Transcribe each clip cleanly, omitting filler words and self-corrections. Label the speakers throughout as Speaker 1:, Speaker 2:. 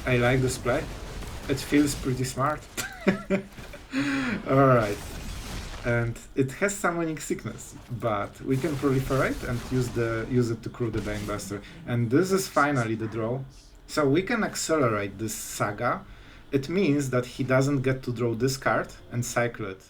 Speaker 1: I like this play. It feels pretty smart. Alright. And it has summoning sickness, but we can proliferate and use it to crew the Bankbuster. And this is finally the draw. So we can accelerate this saga. It means that he doesn't get to draw this card and cycle it.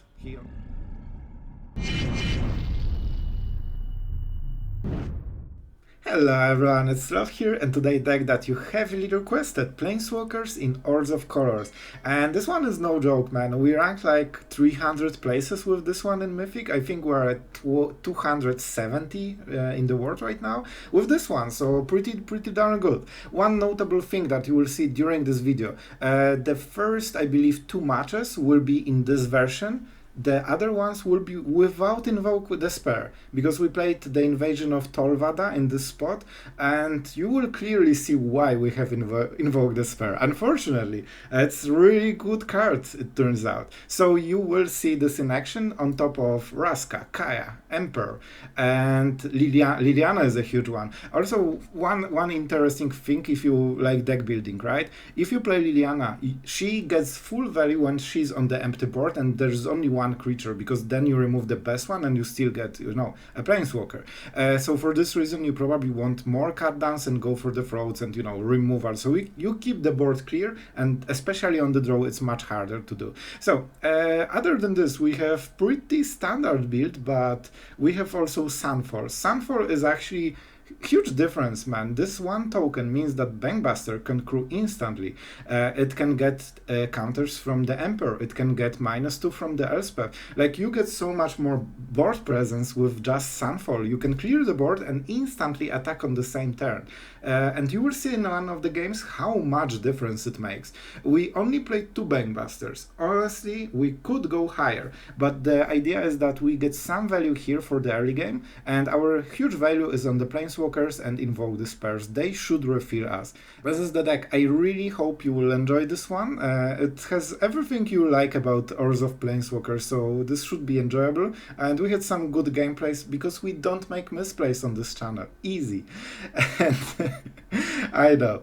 Speaker 1: Hello everyone, it's Sloth here, and today deck that you heavily requested, Planeswalkers in ORZHOV Colors. And this one is no joke, man. We ranked like 300 places with this one in Mythic. I think we're at 270 in the world right now with this one, so pretty darn good. One notable thing that you will see during this video, the first, I believe, 2 matches will be in this version. The other ones will be without Invoke with Despair, because we played the Invasion of Tolvada in this spot, and you will clearly see why we have Invoke Despair. Unfortunately, it's really good card, it turns out. So you will see this in action on top of Vraska, Kaya, Emperor, and Liliana is a huge one. Also, one interesting thing if you like deck building, right? If you play Liliana, she gets full value when she's on the empty board and there's only one creature, because then you remove the best one and you still get, you know, a Planeswalker. So for this reason you probably want more cut downs and go for the frauds and, you know, removal. So you keep the board clear, and especially on the draw it's much harder to do. So other than this, we have pretty standard build, but we have also Sunfall. Sunfall is actually huge difference, man. This one token means that Bankbuster can crew instantly. It can get counters from the Emperor. It can get -2 from the Elspeth. Like, you get so much more board presence with just Sunfall. You can clear the board and instantly attack on the same turn. And you will see in one of the games how much difference it makes. We only played 2 Bankbusters. Honestly, we could go higher, but the idea is that we get some value here for the early game, and our huge value is on the Planeswalkers and Invoke Despairs. They should refill us. This is the deck. I really hope you will enjoy this one. It has everything you like about ORZHOV Planeswalkers, so this should be enjoyable. And we had some good gameplays because we don't make misplays on this channel. Easy. I know.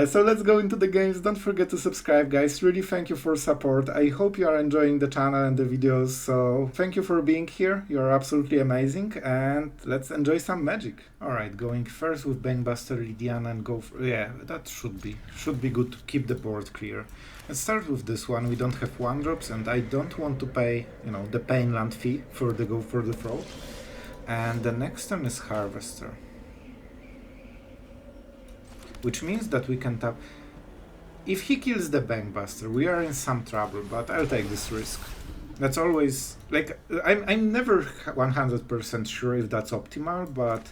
Speaker 1: So let's go into the games. Don't forget to subscribe, guys. Really thank you for support. I hope you are enjoying the channel and the videos. So thank you for being here. You're absolutely amazing. And let's enjoy some magic. Alright, going first with Bankbuster, Liliana, and go for... Yeah, that should be good to keep the board clear. Let's start with this one. We don't have 1-drops, and I don't want to pay, you know, the Painland fee for the go for the fraud. And the next turn is Harvester, which means that we can tap. If he kills the Bankbuster, we are in some trouble, but I'll take this risk. That's always, like, I'm never 100% sure if that's optimal, but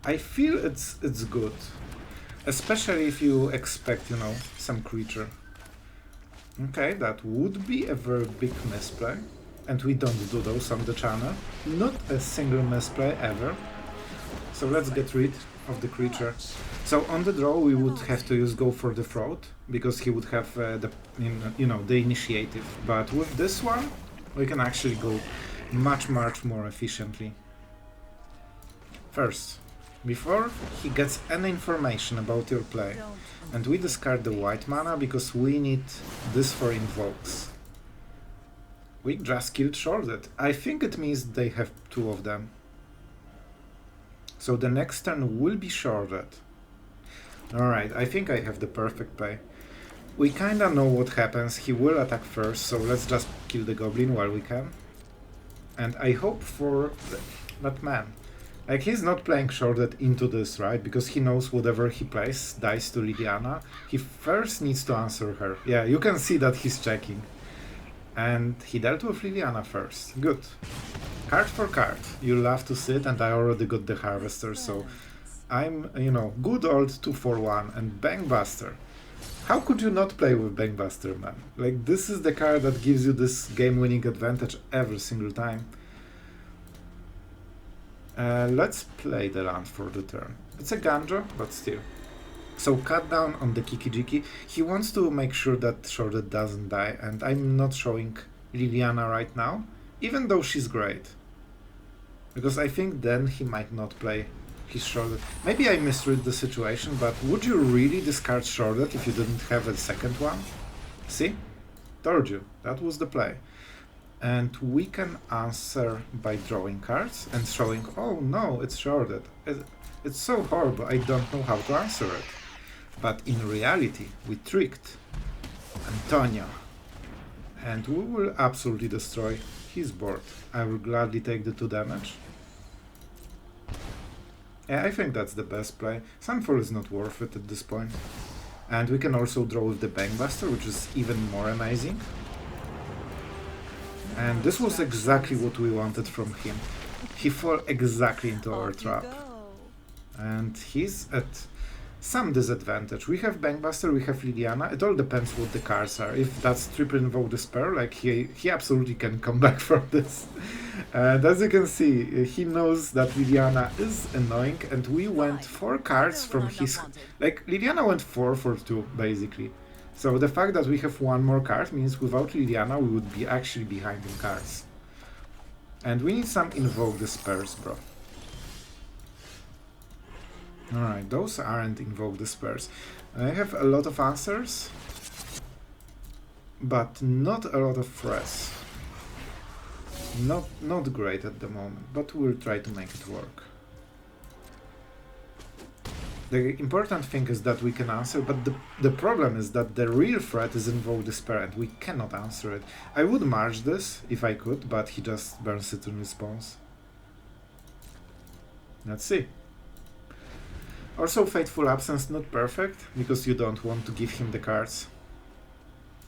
Speaker 1: I feel it's good. Especially if you expect, you know, some creature. Okay, that would be a very big misplay, and we don't do those on the channel. Not a single misplay ever. So let's get rid of the creature. So on the draw we would have to go for the fraud, because he would have the initiative. But with this one we can actually go much more efficiently. First, before he gets any information about your play, and we discard the white mana because we need this for invokes. We just killed Shorted. I think it means they have 2 of them. So the next turn will be Shorted. Alright, I think I have the perfect play. We kinda know what happens. He will attack first, so let's just kill the goblin while we can. And I hope for that man. Like, he's not playing Shorted into this, right? Because he knows whatever he plays dies to Liliana. He first needs to answer her. Yeah, you can see that he's checking. And he dealt with Liliana first. Good. Card for card. You love to see it, and I already got the Harvester, so I'm, you know, good old 2-for-1 and Bankbuster. How could you not play with Bankbuster, man? Like, this is the card that gives you this game-winning advantage every single time. Let's play the land for the turn. It's a Eiganjo, but still. So cut down on the Kiki-Jiki. He wants to make sure that Shorted doesn't die, and I'm not showing Liliana right now, even though she's great. Because I think then he might not play he's shorted. Maybe I misread the situation, but would you really discard shorted if you didn't have a second one? See? Told you. That was the play. And we can answer by drawing cards and showing, oh no, it's shorted. It's so horrible, I don't know how to answer it. But in reality, we tricked Antonio. And we will absolutely destroy his board. I will gladly take the 2 damage. Yeah, I think that's the best play. Sunfall is not worth it at this point. And we can also draw with the Bankbuster, which is even more amazing. And this was exactly what we wanted from him. He fell exactly into our trap. And he's at some disadvantage. We have Bankbuster, we have Liliana. It all depends what the cards are. If that's triple invoke despair, like he absolutely can come back from this. And as you can see, he knows that Liliana is annoying, and we went 4 cards from his... Like, Liliana went 4 for 2, basically. So the fact that we have 1 more card means without Liliana we would be actually behind in cards. And we need some invoke despairs, bro. Alright, those aren't invoke despairs. I have a lot of answers, but not a lot of threats. Not great at the moment, but we'll try to make it work. The important thing is that we can answer, but the problem is that the real threat is invoke despair and we cannot answer it. I would march this if I could, but he just burns it in response. Let's see. Also, Fateful Absence not perfect, because you don't want to give him the cards.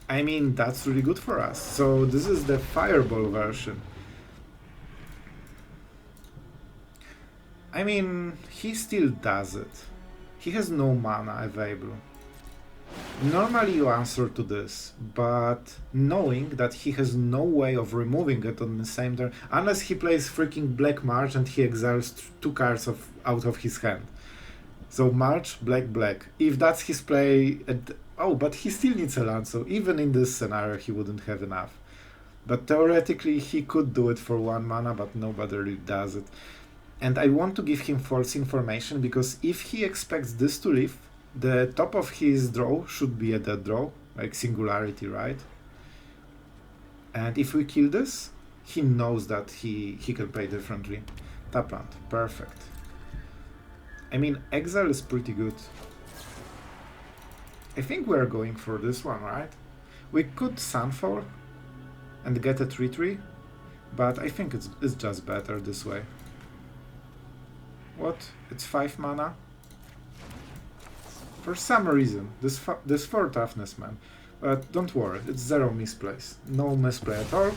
Speaker 1: I mean, that's really good for us. So this is the Fireball version. I mean, he still does it. He has no mana available. Normally you answer to this, but knowing that he has no way of removing it on the same turn, unless he plays freaking Black March and he exiles 2 cards out of his hand. So March, Black, Black. If that's his play... Oh, but he still needs a land, so even in this scenario he wouldn't have enough. But theoretically he could do it for 1 mana, but nobody really does it. And I want to give him false information, because if he expects this to live, the top of his draw should be a dead draw, like Singularity, right? And if we kill this, he knows that he can play differently. Tap land, perfect. I mean, Exile is pretty good. I think we're going for this one, right? We could Sunfall and get a 3/3, but I think it's just better this way. What? It's 5 mana? For some reason, this 4 toughness, man. But don't worry, it's 0 misplays. No misplay at all.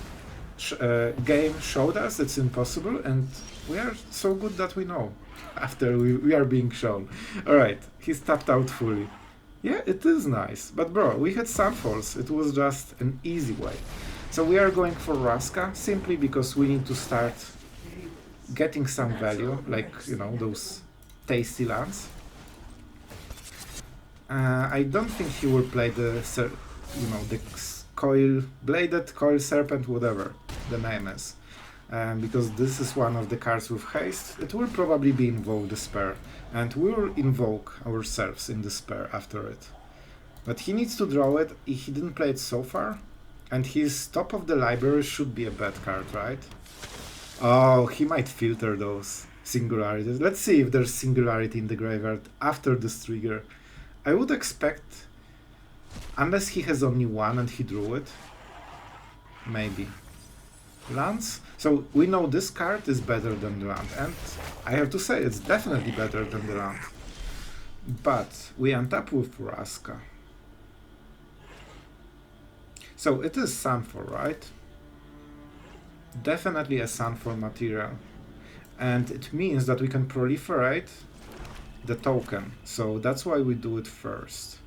Speaker 1: Game showed us it's impossible, and we are so good that we know. After we are being shown. Alright, he's tapped out fully. Yeah, it is nice. But bro, we had Sunfalls. It was just an easy way. So we are going for Vraska, simply because we need to start getting some value, like, you know, those tasty lands. I don't think he will play the Bladed Coil Serpent, whatever the name is. Because this is one of the cards with haste. It will probably be Invoke Despair, and we will invoke ourselves in Despair after it. But he needs to draw it. He didn't play it so far, and his top of the library should be a bad card, right? Oh, he might filter those Singularities. Let's see if there's Singularity in the graveyard after this trigger. I would expect, unless he has only 1 and he drew it, maybe. Lands? So we know this card is better than the land, and I have to say it's definitely better than the land. But we untap with Vraska. So it is Sunfall, right? Definitely a Sunfall material. And it means that we can proliferate the token. So that's why we do it first.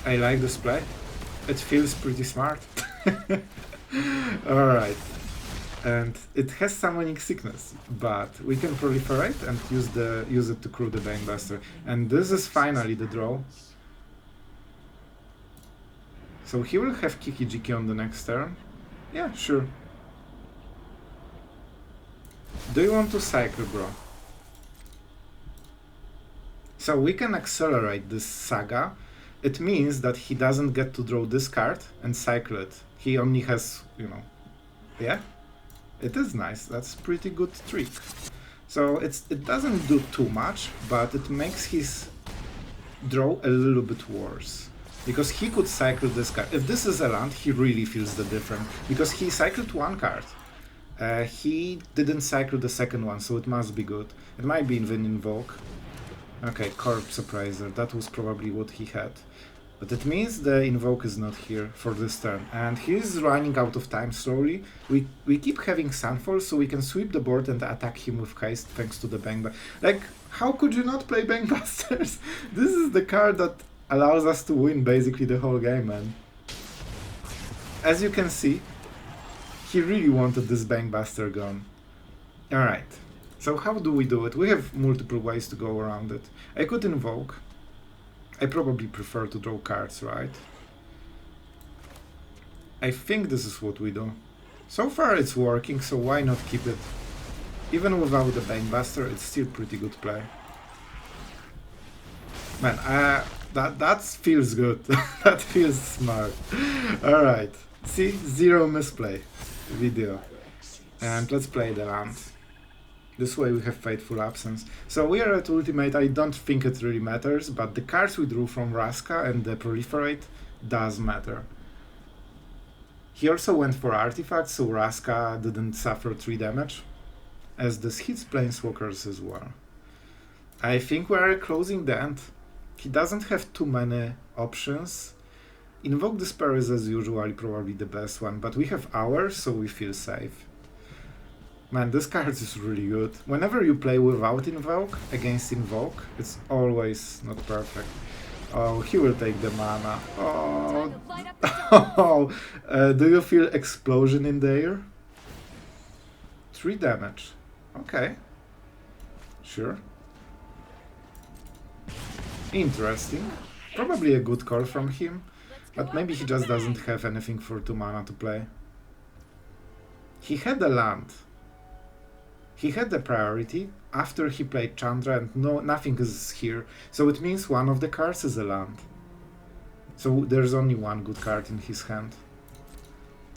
Speaker 1: I like this play. It feels pretty smart. Alright. And it has Summoning Sickness, but we can proliferate and use it to crew the Bankbuster. And this is finally the draw. So he will have Kiki-Jiki on the next turn. Yeah, sure. Do you want to cycle, bro? So we can accelerate this saga. It means that he doesn't get to draw this card and cycle it. He only has, you know... Yeah? It is nice. That's pretty good trick. So it doesn't do too much, but it makes his draw a little bit worse. Because he could cycle this card. If this is a land, he really feels the difference. Because he cycled one card. He didn't cycle the second one, so it must be good. It might be even Invoke. Okay, Corpse Appraiser. That was probably what he had. But it means the Invoke is not here for this turn. And he's running out of time slowly. We keep having Sunfall, so we can sweep the board and attack him with haste thanks to the Bankbuster. Like, how could you not play Bankbusters? This is the card that allows us to win basically the whole game, man. As you can see, he really wanted this Bankbuster gone. Alright, so how do we do it? We have multiple ways to go around it. I could Invoke. I probably prefer to draw cards, right? I think this is what we do. So far it's working, so why not keep it? Even without the Bankbuster, it's still pretty good play. Man, that feels good. That feels smart. Alright, see? Zero misplay video. And let's play the land. This way we have Fateful Absence. So we are at Ultimate. I don't think it really matters, but the cards we drew from Vraska and the Proliferate does matter. He also went for Artifacts, so Vraska didn't suffer 3 damage, as this hits Planeswalkers as well. I think we are closing the end. He doesn't have too many options. Invoke Despair is as usual probably the best one, but we have ours, so we feel safe. Man, this card is really good. Whenever you play without Invoke, against Invoke, it's always not perfect. Oh, he will take the mana. Oh, oh. Do you feel Explosion in the air? 3 damage. Okay. Sure. Interesting. Probably a good call from him, but maybe he just doesn't have anything for 2 mana to play. He had a land. He had the priority after he played Chandra and nothing is here, so it means one of the cards is a land. So there's only one good card in his hand.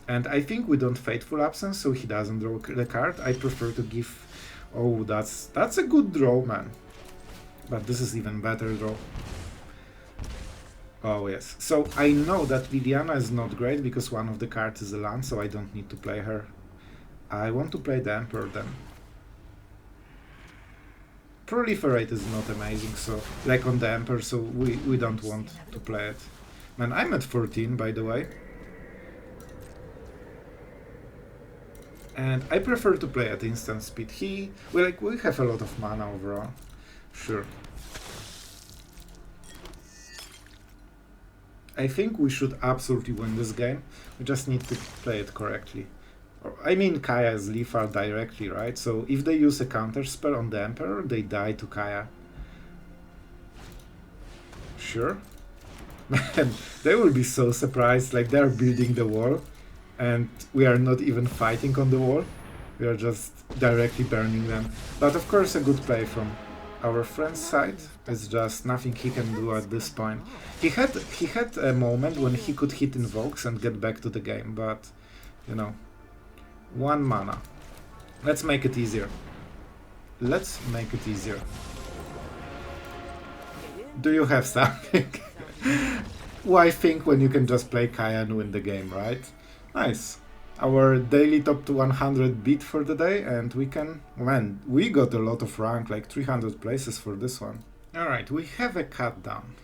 Speaker 1: And I think we don't Fateful Absence, so he doesn't draw the card. I prefer to give... Oh, that's a good draw, man. But this is even better draw. Oh yes. So I know that Liliana is not great because one of the cards is a land, so I don't need to play her. I want to play the Emperor then. Proliferate is not amazing, so like on the Emperor, so we don't want to play it. Man, I'm at 14, by the way. And I prefer to play at instant speed. We have a lot of mana overall. Sure. I think we should absolutely win this game. We just need to play it correctly. I mean, Kaya is lethal directly, right? So if they use a counter spell on the Emperor, they die to Kaya. Sure. Man, they will be so surprised, like they're building the wall and we are not even fighting on the wall. We are just directly burning them. But of course a good play from our friend's side. It's just nothing he can do at this point. He had a moment when he could hit Invokes and get back to the game, but you know, 1 mana. Let's make it easier. Let's make it easier. Do you have something? Why think when you can just play Kaya and win the game, right? Nice. Our daily top to 100 beat for the day, and we can... Man, we got a lot of rank, like 300 places for this one. Alright, we have a cut down.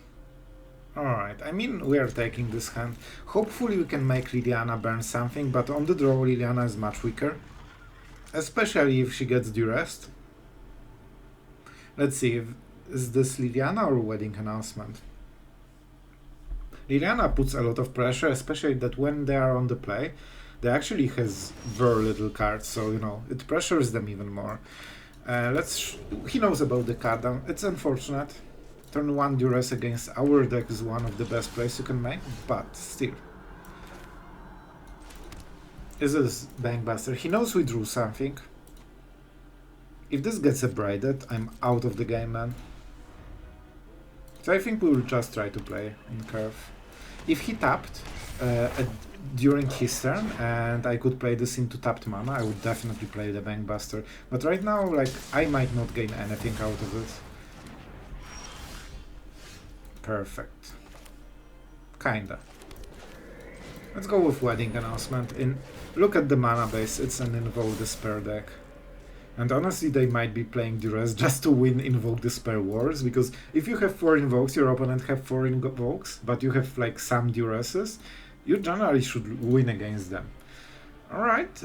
Speaker 1: Alright, I mean, we are taking this hand. Hopefully we can make Liliana burn something, but on the draw Liliana is much weaker. Especially if she gets duressed. Let's see, is this Liliana or Wedding Announcement? Liliana puts a lot of pressure, especially that when they are on the play, they actually has very little cards, so you know, it pressures them even more. He knows about the card down. It's unfortunate. Turn 1 duress against our deck is one of the best plays you can make, but still. Is this Bankbuster? He knows we drew something. If this gets abraded, I'm out of the game, man. So I think we will just try to play in curve. If he tapped during his turn and I could play this into tapped mana, I would definitely play the Bankbuster. But right now, like, I might not gain anything out of it. Perfect. Kinda. Let's go with Wedding Announcement. Look at the mana base, it's an Invoke Despair deck. And honestly, they might be playing Duress just to win Invoke Despair Wars, because if you have 4 Invokes, your opponent have 4 Invokes, but you have like some Duresses, you generally should win against them. Alright,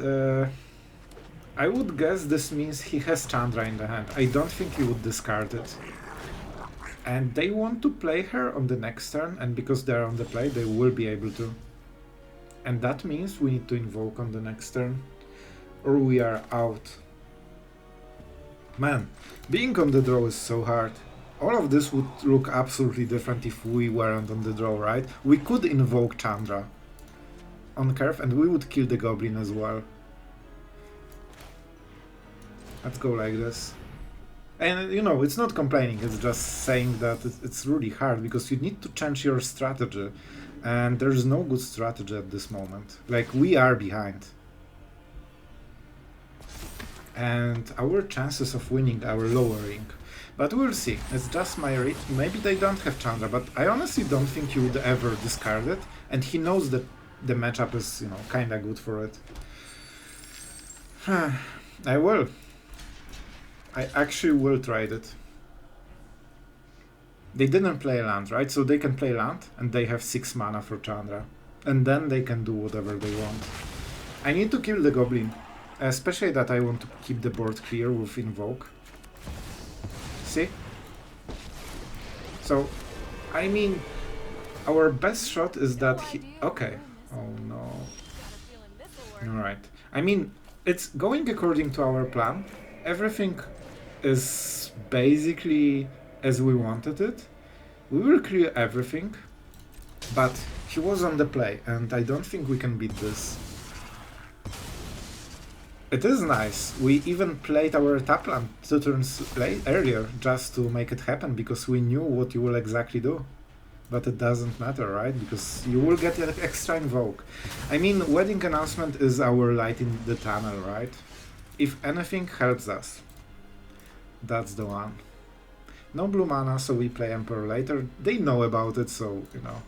Speaker 1: I would guess this means he has Chandra in the hand. I don't think he would discard it. And they want to play her on the next turn, and because they're on the play, they will be able to. And that means we need to invoke on the next turn, or we are out. Man, being on the draw is so hard. All of this would look absolutely different if we weren't on the draw, right? We could invoke Chandra on curve and we would kill the Goblin as well. Let's go like this. And you know, it's not complaining, it's just saying that it's really hard because you need to change your strategy. And there's no good strategy at this moment. Like, we are behind. And our chances of winning are lowering. But we'll see. It's just my read. Maybe they don't have Chandra, but I honestly don't think he would ever discard it. And he knows that the matchup is, you know, kinda good for it. I will. I actually will trade it. They didn't play land, right? So they can play land, and they have 6 mana for Chandra. And then they can do whatever they want. I need to kill the Goblin. Especially that I want to keep the board clear with Invoke. See? So, I mean, our best shot is that he... Okay. Oh no. Alright. I mean, it's going according to our plan. Everything is basically as we wanted it. We will clear everything, but he was on the play, and I don't think we can beat this. It is nice. We even played our tap land 2 turns earlier just to make it happen, because we knew what you will exactly do. But it doesn't matter, right? Because you will get an extra invoke. I mean, Wedding Announcement is our light in the tunnel, right? If anything helps us, that's the one. No blue mana, so we play Emperor later. They know about it, so, you know,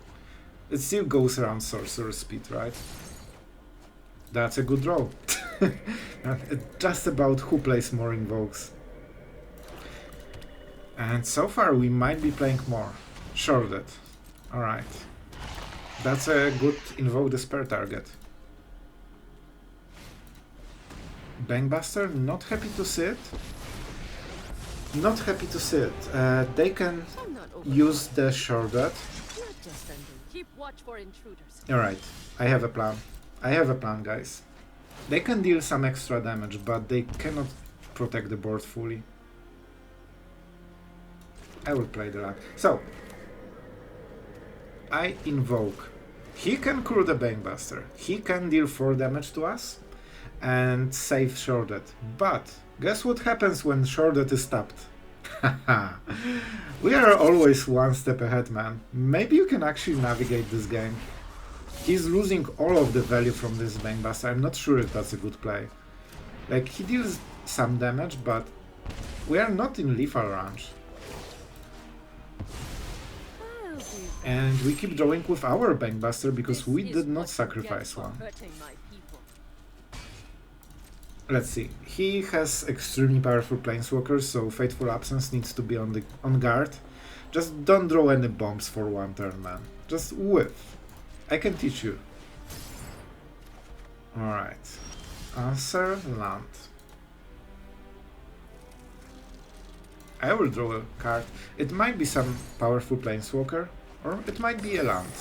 Speaker 1: it still goes around Sorcerer Speed, right? That's a good draw. It's just about who plays more invokes. And so far we might be playing more. Shorted. Alright. That's a good Invoke Despair target. Bankbuster, not happy to see it. Not happy to see it. They can use the Shorted. Alright, I have a plan. I have a plan, guys. They can deal some extra damage, but they cannot protect the board fully. I will play the land. So, I invoke. He can cure the Bankbuster. He can deal 4 damage to us and save Shorted. But guess what happens when Shorted is tapped? We are always one step ahead, man. Maybe you can actually navigate this game. He's losing all of the value from this Bankbuster. I'm not sure if that's a good play. Like, he deals some damage, but we are not in lethal range. And we keep drawing with our Bankbuster because we did not sacrifice one. Let's see. He has extremely powerful Planeswalkers, so Fateful Absence needs to be on guard. Just don't draw any bombs for 1 turn, man. Just whiff. I can teach you. Alright. Answer land. I will draw a card. It might be some powerful Planeswalker, or it might be a land.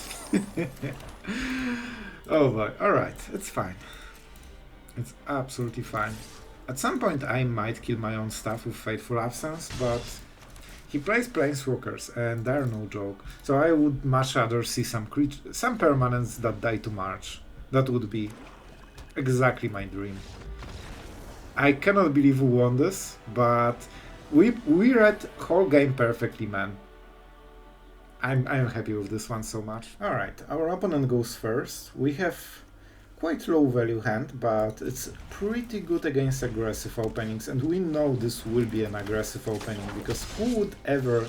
Speaker 1: Oh boy, alright, it's fine. It's absolutely fine. At some point I might kill my own stuff with Fateful Absence, but he plays Planeswalkers, and they're no joke. So I would much rather see some permanents that die to March. That would be exactly my dream. I cannot believe we won this, but we read whole game perfectly, man. I'm happy with this one so much. Alright, our opponent goes first. We have quite low value hand, but it's pretty good against aggressive openings, and we know this will be an aggressive opening, because who would ever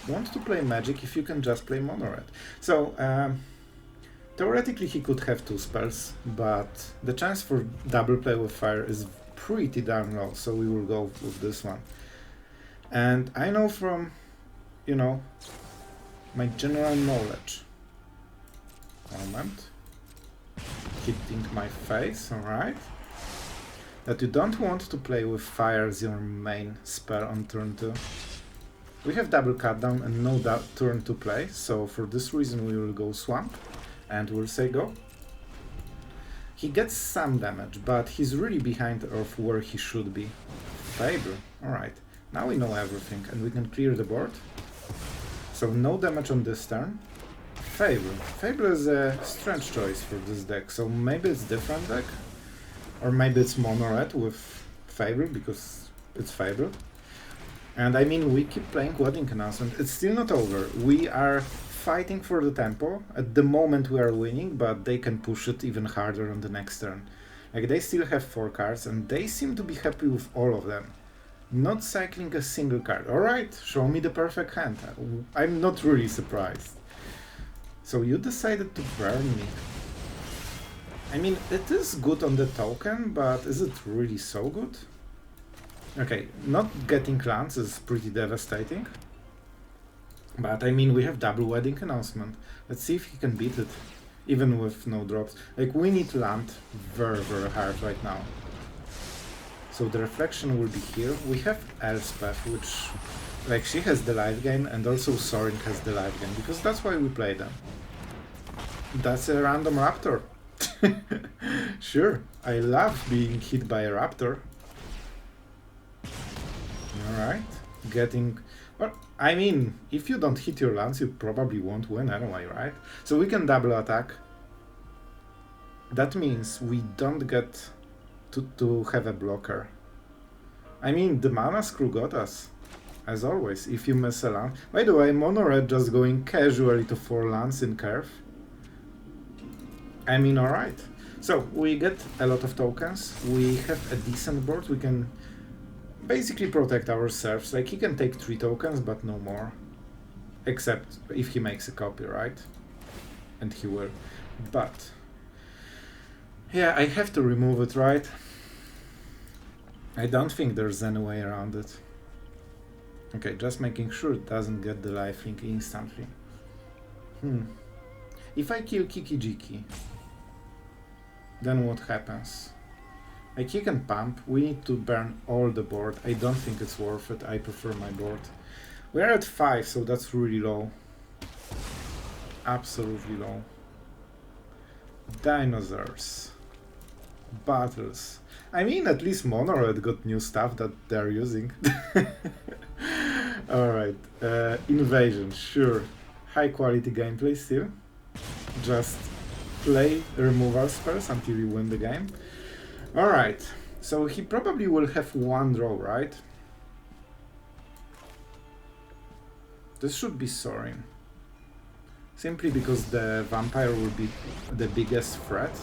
Speaker 1: want to play Magic if you can just play mono red? So, theoretically he could have 2 spells, but the chance for double play with fire is pretty damn low, so we will go with this one. And I know from, you know, my general knowledge. Moment. Hitting my face, alright. That you don't want to play with fire as your main spell on turn 2. We have double cut down and no turn to play, so for this reason we will go swamp and we'll say go. He gets some damage, but he's really behind of where he should be. Fable, alright. Now we know everything and we can clear the board. So no damage on this turn. Fable. Fable is a strange choice for this deck, so maybe it's different deck? Or maybe it's mono red with Fable, because it's Fable. And I mean, we keep playing Wedding Announcement. It's still not over. We are fighting for the tempo. At the moment we are winning, but they can push it even harder on the next turn. Like, they still have 4 cards, and they seem to be happy with all of them. Not cycling a single card. Alright, show me the perfect hand. I'm not really surprised. So you decided to burn me. I mean, it is good on the token, but is it really so good? Okay, not getting lands is pretty devastating. But I mean, we have double Wedding Announcement. Let's see if he can beat it, even with no drops. Like, we need land very, very hard right now. So the reflection will be here. We have Elspeth, which, like, she has the life gain, and also Sorin has the life gain, because that's why we play them. That's a random raptor. Sure, I love being hit by a raptor. Alright, getting... Well, I mean, if you don't hit your lands, you probably won't win anyway, right? So we can double attack. That means we don't get to have a blocker. I mean, the mana screw got us, as always, if you miss a land. By the way, mono red just going casually to 4 lands in curve. I mean, alright. So, we get a lot of tokens, we have a decent board, we can basically protect ourselves. Like, he can take 3 tokens, but no more. Except if he makes a copy, right? And he will. But... yeah, I have to remove it, right? I don't think there's any way around it. Okay, just making sure it doesn't get the lifelink instantly. If I kill Kiki-Jiki, then what happens? Like, he can pump, we need to burn all the board. I don't think it's worth it, I prefer my board. We're at 5, so that's really low. Absolutely low. Dinosaurs. Battles. I mean, at least mono red got new stuff that they're using. Alright, invasion, sure. High quality gameplay still. Just play removal spells until you win the game. Alright, so he probably will have 1 draw, right? This should be Sorin. Simply because the vampire will be the biggest threat.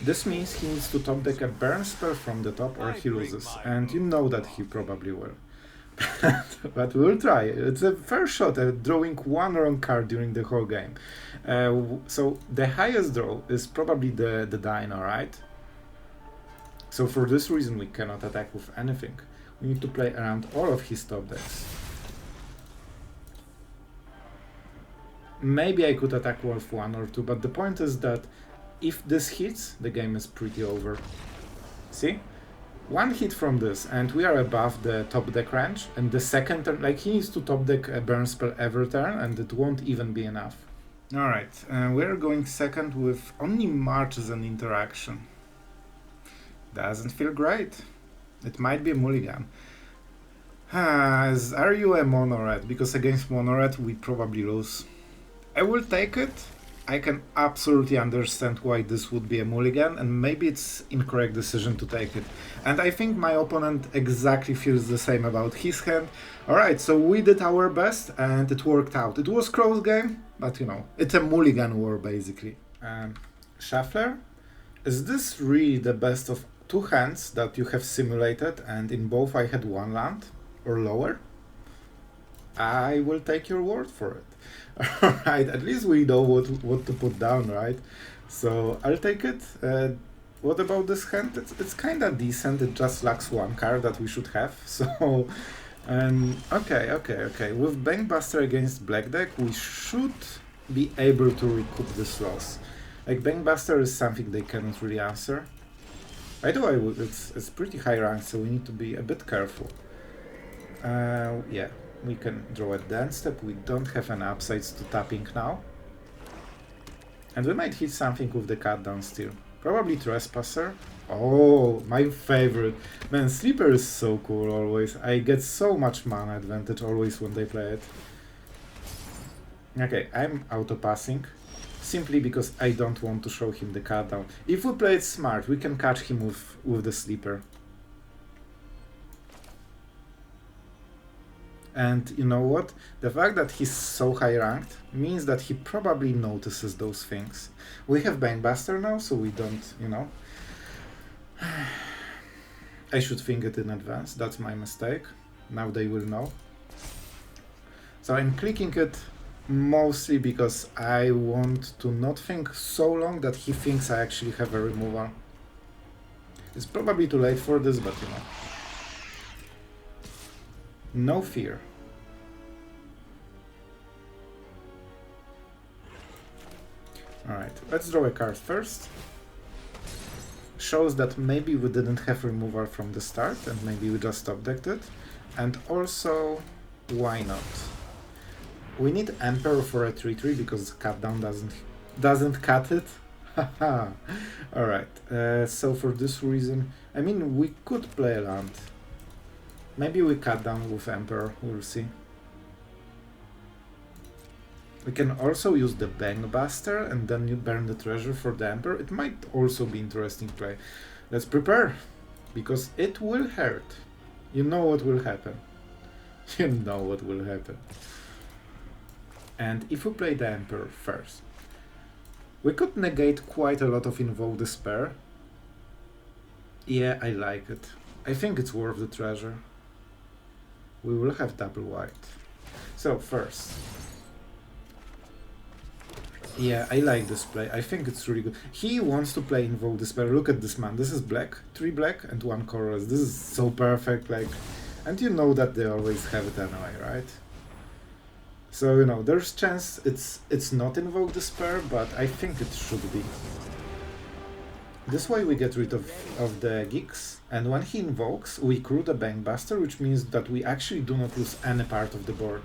Speaker 1: This means he needs to top deck a burn spell from the top or he loses, and you know that he probably will. But we'll try. It's a fair shot at drawing 1 wrong card during the whole game. So the highest draw is probably the Dino, right? So for this reason we cannot attack with anything. We need to play around all of his top decks. Maybe I could attack with 1 or 2, but the point is that if this hits, the game is pretty over. See? 1 hit from this, and we are above the top deck range, and the second turn, like, he needs to top deck a burn spell every turn, and it won't even be enough. Alright, we're going second with only March as an interaction. Doesn't feel great. It might be a mulligan. Are you a mono red? Because against mono red we probably lose. I will take it. I can absolutely understand why this would be a mulligan, and maybe it's incorrect decision to take it. And I think my opponent exactly feels the same about his hand. Alright, so we did our best and it worked out. It was close game, but you know, it's a mulligan war basically. Shuffler, is this really the best of two hands that you have simulated, and in both I had one land or lower? I will take your word for it. Alright, at least we know what to put down, right? So I'll take it. What about this hand? It's kind of decent, it just lacks one card that we should have. So, okay. With Bankbuster against Black deck, we should be able to recoup this loss. Like, Bankbuster is something they cannot really answer. By the way, it's pretty high rank, so we need to be a bit careful. Yeah. We can draw a dance step, we don't have any upsides to tapping now. And we might hit something with the cut down still. Probably Trespasser. Oh, my favorite. Man, Sleeper is so cool always. I get so much mana advantage always when they play it. Okay, I'm auto-passing. Simply because I don't want to show him the cut down. If we play it smart, we can catch him with the Sleeper. And you know what? The fact that he's so high ranked means that he probably notices those things. We have Bankbuster now, so we don't, you know. I should think it in advance, that's my mistake. Now they will know. So I'm clicking it mostly because I want to not think so long that he thinks I actually have a removal. It's probably too late for this, but you know. No fear. Alright, let's draw a card first. Shows that maybe we didn't have removal from the start and maybe we just top-decked it. And also, why not? We need Emperor for a 3-3 because cut down doesn't cut it. Haha. Alright, so for this reason, I mean, we could play a land. Maybe we cut down with Emperor, we'll see. We can also use the Bankbuster and then you burn the treasure for the Emperor. It might also be interesting play. Let's prepare, because it will hurt. You know what will happen. You know what will happen. And if we play the Emperor first, we could negate quite a lot of Invoke Despair. Yeah, I like it. I think it's worth the treasure. We will have double white. So first, yeah, I like this play. I think it's really good. He wants to play Invoke Despair. Look at this man. This is black, 3 black and 1 colorless. This is so perfect. Like, and you know that they always have it anyway, right? So you know, there's chance it's not Invoke Despair, but I think it should be. This way we get rid of the geeks, and when he invokes, we crew the Bankbuster, which means that we actually do not lose any part of the board.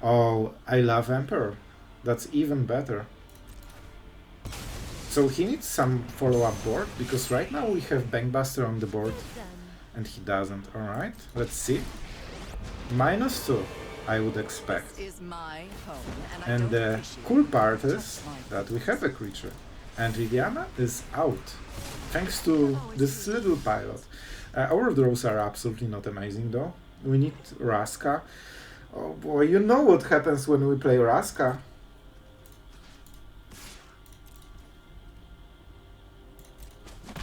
Speaker 1: Oh, I love Emperor. That's even better. So he needs some follow-up board, because right now we have Bankbuster on the board, and he doesn't. Alright, let's see. -2, I would expect. And the cool part is that we have a creature. And Liliana is out, thanks to this little pilot. Our draws are absolutely not amazing though. We need Vraska. Oh boy, you know what happens when we play Vraska.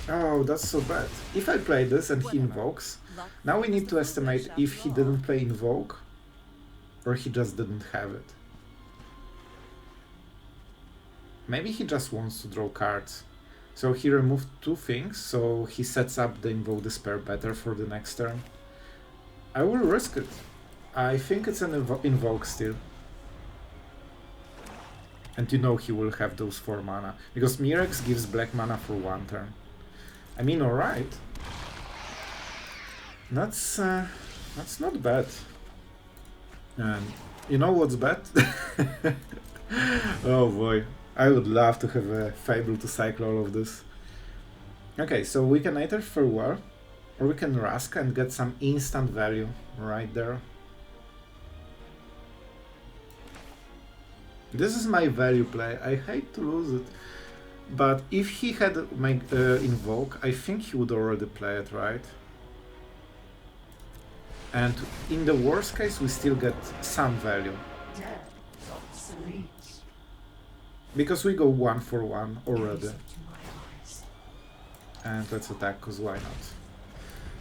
Speaker 1: Oh, that's so bad. If I play this and he invokes, now we need to estimate if he didn't play Invoke, or he just didn't have it. Maybe he just wants to draw cards. So he removed 2 things, so he sets up the Invoke Despair better for the next turn. I will risk it. I think it's an Invoke still. And you know he will have those 4 mana, because Mire gives black mana for 1 turn. I mean, alright. That's not bad. And you know what's bad? Oh boy. I would love to have a Fable to cycle all of this. Okay, so we can either Farewell, or we can Vraska and get some instant value right there. This is my value play. I hate to lose it. But if he had Invoke, I think he would already play it, right? And in the worst case, we still get some value. Because we go 1 for 1 already. And let's attack, cause why not?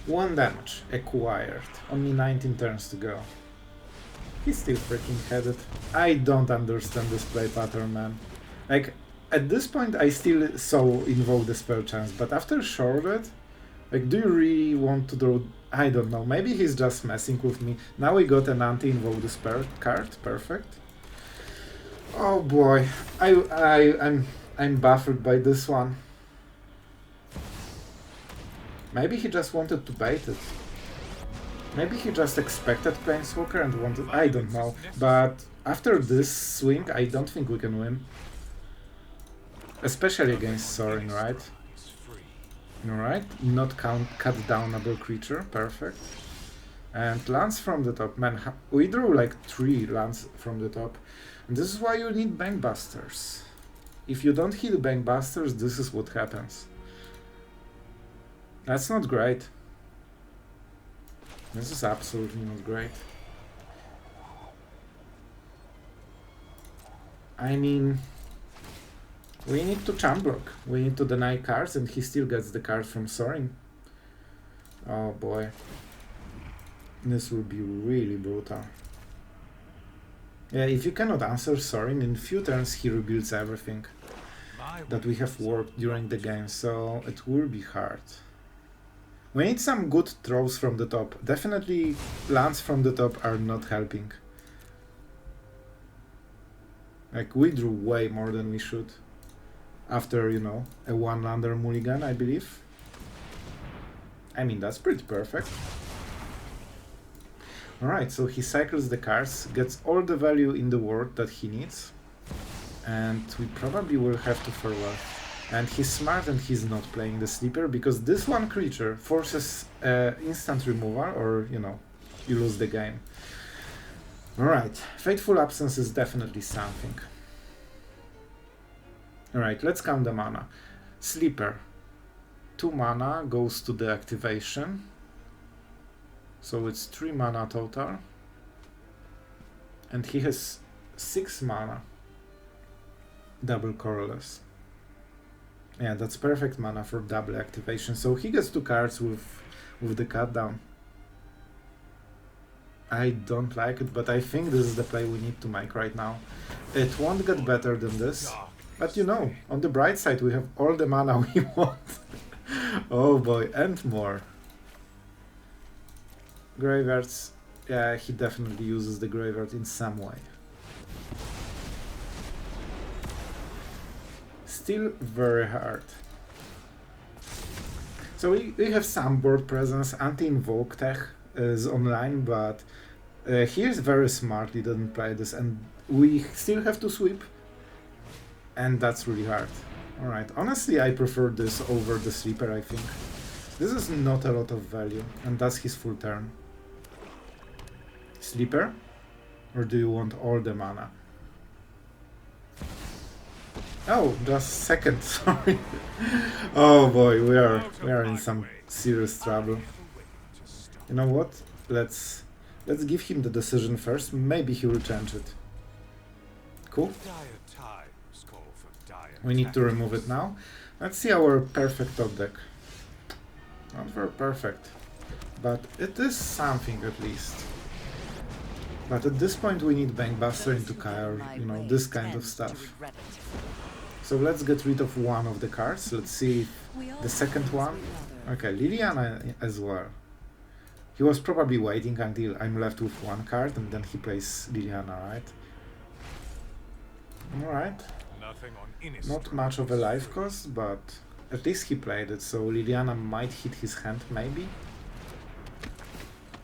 Speaker 1: 1 damage, acquired. Only 19 turns to go. He's still freaking headed. I don't understand this play pattern, man. Like, at this point I still so invoke the spell chance, but after Shrouded, like, do you really want to draw? I don't know, maybe he's just messing with me. Now we got an anti-invoke the spell card, perfect. Oh boy, I'm baffled by this one. Maybe he just wanted to bait it. Maybe he just expected Planeswalker and wanted... I don't know. But after this swing, I don't think we can win. Especially against Sorin, right? Alright, not cut down another creature, perfect. And lands from the top. Man, we drew like 3 lands from the top. And this is why you need Bankbusters. If you don't hit Bankbusters, this is what happens. That's not great. This is absolutely not great. I mean, we need to champ block. We need to deny cards, and he still gets the card from Sorin. Oh boy. This will be really brutal. Yeah, if you cannot answer Sorin, in few turns he rebuilds everything that we have worked during the game, so it will be hard. We need some good throws from the top. Definitely lands from the top are not helping. Like, we drew way more than we should. After, you know, a 1-lander mulligan, I believe. I mean, that's pretty perfect. Alright, so he cycles the cards, gets all the value in the world that he needs. And we probably will have to farewell. And he's smart and he's not playing the sleeper, because this one creature forces instant removal, or, you know, you lose the game. Alright, Fateful Absence is definitely something. Alright, let's count the mana. Sleeper. 2 mana goes to the activation. So it's 3 mana total. And he has 6 mana. Double colorless. Yeah, that's perfect mana for double activation. So he gets 2 cards with the cut down. I don't like it, but I think this is the play we need to make right now. It won't get better than this. But you know, on the bright side, we have all the mana we want. Oh boy, and more. Graveyards. Yeah, he definitely uses the graveyard in some way. Still very hard. So we have some board presence. Anti-invoke tech is online, but he is very smart. He doesn't play this, and we still have to sweep, and that's really hard. Alright, honestly I prefer this over the sleeper, I think. This is not a lot of value, and that's his full turn. Sleeper? Or do you want all the mana? Oh, just second, sorry. Oh boy, we are in some serious trouble. You know what? Let's give him the decision first. Maybe he will change it. Cool. We need to remove it now. Let's see our perfect top deck. Not very perfect, but it is something at least. But at this point we need Bankbuster into Kyle, you know, this kind of stuff. So let's get rid of one of the cards. Let's see the second one. Okay, Liliana as well. He was probably waiting until I'm left with 1 card, and then he plays Liliana, right? Alright. Not much of a life cost, but at least he played it, so Liliana might hit his hand, maybe?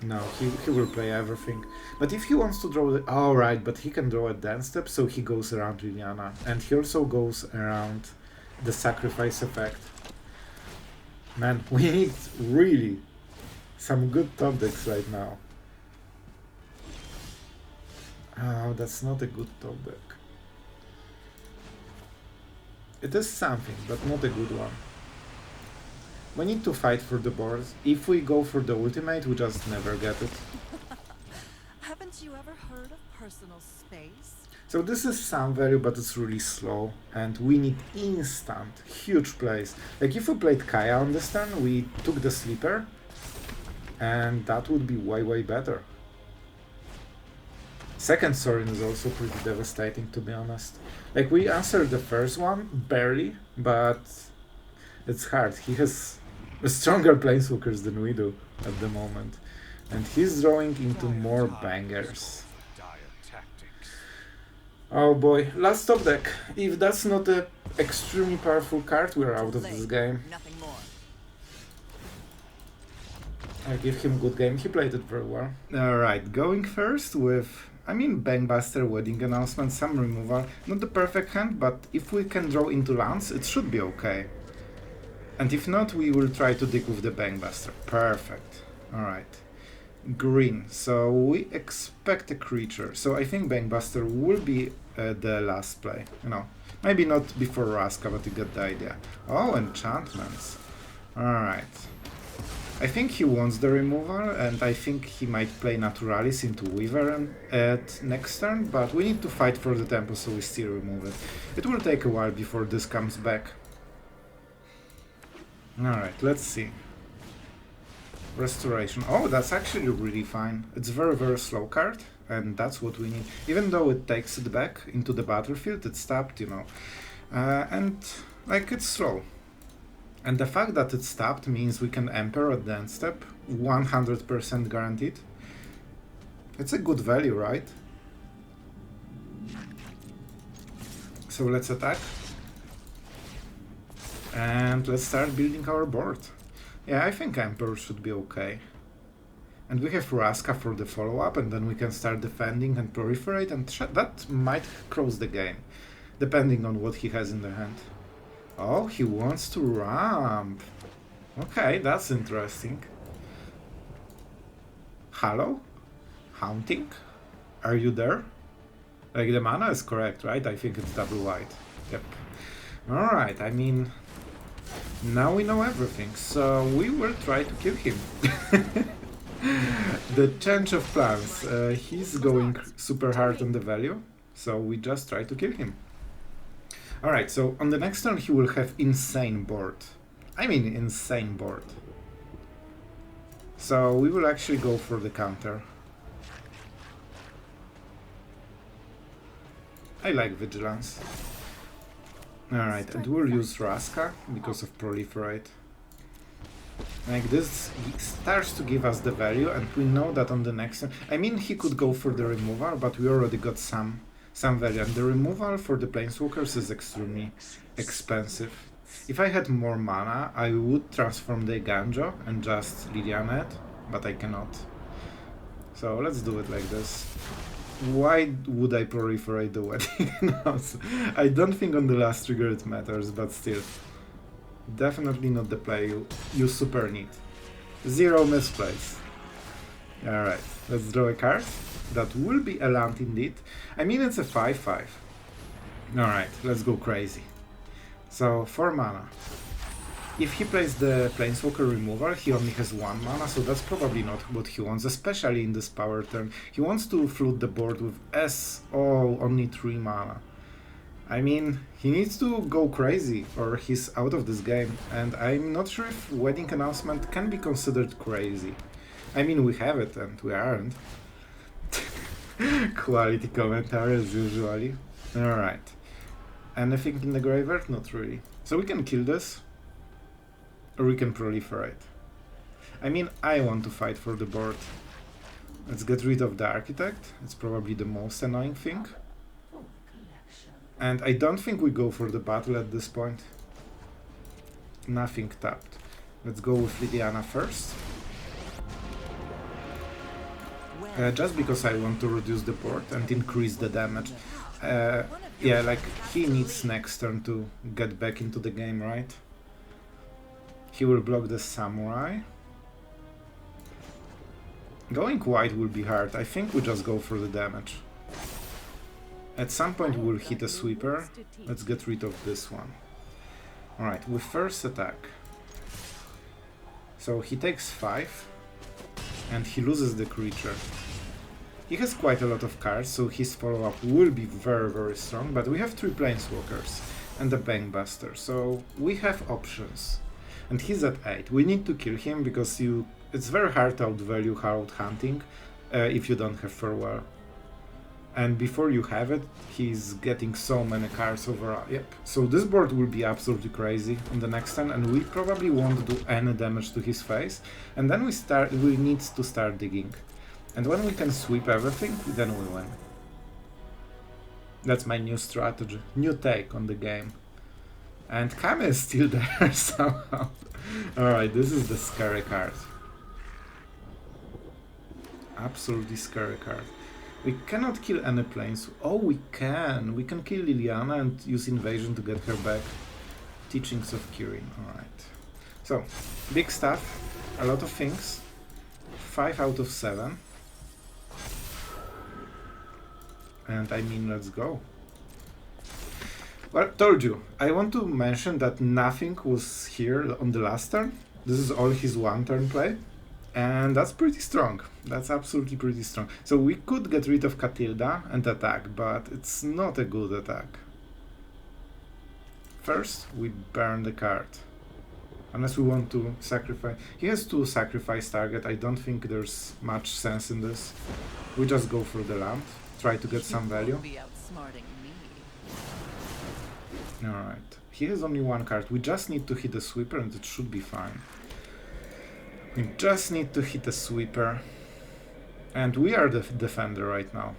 Speaker 1: No, he will play everything. But if he wants to draw the... Oh, right, but he can draw a dance step, so he goes around Liliana. And he also goes around the sacrifice effect. Man, we need really some good top decks right now. Oh, that's not a good top deck. It is something, but not a good one. We need to fight for the board. If we go for the ultimate, we just never get it.
Speaker 2: Haven't you ever heard of personal space?
Speaker 1: So this is some value, but it's really slow, and we need instant, huge plays. Like if we played Kaya on this turn, we took the sleeper, and that would be way better. Second Sorin is also pretty devastating, to be honest. Like we answered the first one, barely, but it's hard. He has stronger Planeswalkers than we do at the moment. And he's drawing into more bangers. Oh boy, last top deck. If that's not an extremely powerful card, we're out of this game. I give him good game, he played it very well. Alright, going first with, Bankbuster, Wedding Announcement, some removal. Not the perfect hand, but if we can draw into lands, it should be okay. And if not, we will try to dig with the Bankbuster. Perfect. Alright. Green, so we expect a creature, so I think Bankbuster will be the last play, maybe not before Vraska, but you get the idea. Oh, enchantments. Alright. I think he wants the removal, and I think he might play Naturalis into Wyvern at next turn, but we need to fight for the tempo, so we still remove it. It will take a while before this comes back. Alright, let's see. Restoration. Oh, that's actually really fine. It's very slow card, and that's what we need. Even though it takes it back into the battlefield, it's tapped, and like it's slow. And the fact that it's tapped means we can Emperor at the end step, 100% guaranteed. It's a good value, right? So let's attack. And let's start building our board. Yeah, I think Emperor should be okay. And we have Vraska for the follow-up, and then we can start defending and proliferate, and that might close the game, depending on what he has in the hand. Oh, he wants to ramp. Okay, that's interesting. Hello? Haunting? Are you there? Like, the mana is correct, right? I think it's double white. Yep. Alright, now we know everything, so we will try to kill him. The change of plans. He's going super hard on the value, so we just try to kill him. Alright, so on the next turn he will have insane board. Insane board. So we will actually go for the counter. I like Vigilance. Alright, and we'll use Vraska because of Proliferate. Like this starts to give us the value, and we know that on the next turn... he could go for the removal, but we already got some value, and the removal for the Planeswalkers is extremely expensive. If I had more mana, I would transform the Eiganjo and just Liliana it, but I cannot. So let's do it like this. Why would I proliferate the Wedding Announcement? I don't think on the last trigger it matters, but still. Definitely not the play you super need. 0 misplays. Alright, let's draw a card. That will be a land indeed. It's a 5/5. Alright, let's go crazy. So, 4 mana. If he plays the Planeswalker removal, he only has 1 mana, so that's probably not what he wants, especially in this power turn. He wants to flood the board with only 3 mana. He needs to go crazy, or he's out of this game, and I'm not sure if Wedding Announcement can be considered crazy. We have it, and we aren't. Quality commentary as usually. Alright. Anything in the graveyard? Not really. So we can kill this. Or we can proliferate. I want to fight for the board. Let's get rid of the Architect. It's probably the most annoying thing. And I don't think we go for the battle at this point. Nothing tapped. Let's go with Liliana first. Just because I want to reduce the board and increase the damage. Yeah, like, he needs next turn to get back into the game, right? He will block the Samurai. Going white will be hard. I think we just go for the damage. At some point we'll hit a sweeper. Let's get rid of this one. Alright, we first attack. So he takes 5 and he loses the creature. He has quite a lot of cards, so his follow-up will be very, very strong, but we have 3 Planeswalkers and a Bankbuster, so we have options. And he's at 8. We need to kill him because it's very hard to outvalue Hard Hunting if you don't have Farewell. And before you have it, he's getting so many cards overall. Yep. So this board will be absolutely crazy on the next turn, and we probably won't do any damage to his face. And then we need to start digging. And when we can sweep everything, then we win. That's my new strategy, new take on the game. And Kame is still there somehow. Alright, this is the scary card. Absolutely scary card. We cannot kill any planes. Oh, we can! We can kill Liliana and use Invasion to get her back. Teachings of Kirin, alright. So, big stuff, a lot of things. 5 out of 7. And I mean, let's go. Well, told you, I want to mention that nothing was here on the last turn. This is all his one turn play. And that's pretty strong. That's absolutely pretty strong. So we could get rid of Catilda and attack, but it's not a good attack. First, we burn the card. Unless we want to sacrifice... He has to sacrifice target. I don't think there's much sense in this. We just go for the land. Try to get some value. Alright. He has only one card. We just need to hit a sweeper and it should be fine. We just need to hit a sweeper. And we are the defender right now.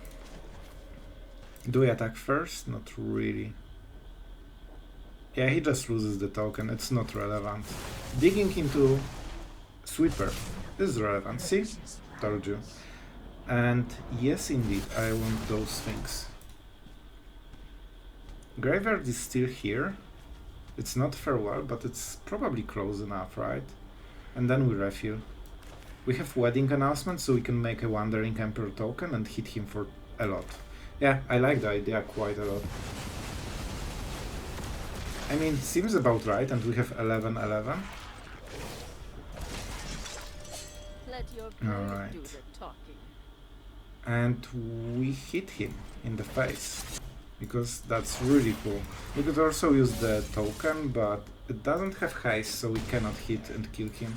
Speaker 1: Do we attack first? Not really. Yeah, he just loses the token. It's not relevant. Digging into sweeper is relevant. See? Told you. And yes, indeed, I want those things. Graveyard is still here. It's not farewell, but it's probably close enough, right? And then we refill. We have wedding announcement, so we can make a Wandering Emperor token and hit him for a lot. Yeah, I like the idea quite a lot. I mean, seems about right, and we have 11-11. Alright. And we hit him in the face, because that's really cool. We could also use the token, but it doesn't have haste, so we cannot hit and kill him.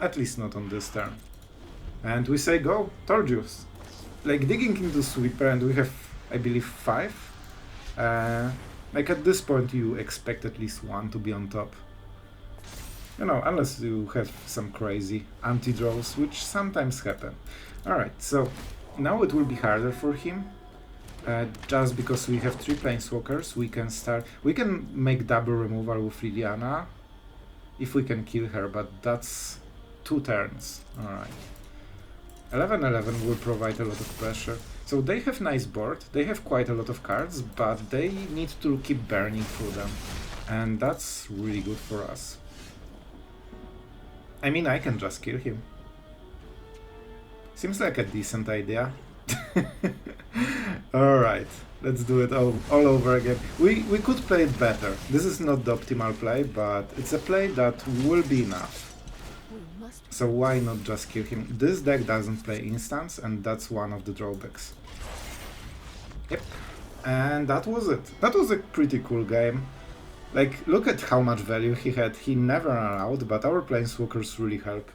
Speaker 1: At least not on this turn. And we say go, told you. Like digging into sweeper, and we have, I believe, 5. Like at this point you expect at least 1 to be on top. You know, unless you have some crazy anti-draws, which sometimes happen. Alright, so now it will be harder for him. Just because we have 3 Planeswalkers, we can make double removal with Liliana if we can kill her, but that's 2 turns. Alright. 11-11 will provide a lot of pressure. So they have nice board, they have quite a lot of cards, but they need to keep burning through them. And that's really good for us. I mean, I can just kill him. Seems like a decent idea. Alright, let's do it all over again. We could play it better. This is not the optimal play, but it's a play that will be enough. So why not just kill him? This deck doesn't play instants, and that's one of the drawbacks. Yep. And that was it. That was a pretty cool game. Like, look at how much value he had. He never ran out, but our Planeswalkers really help.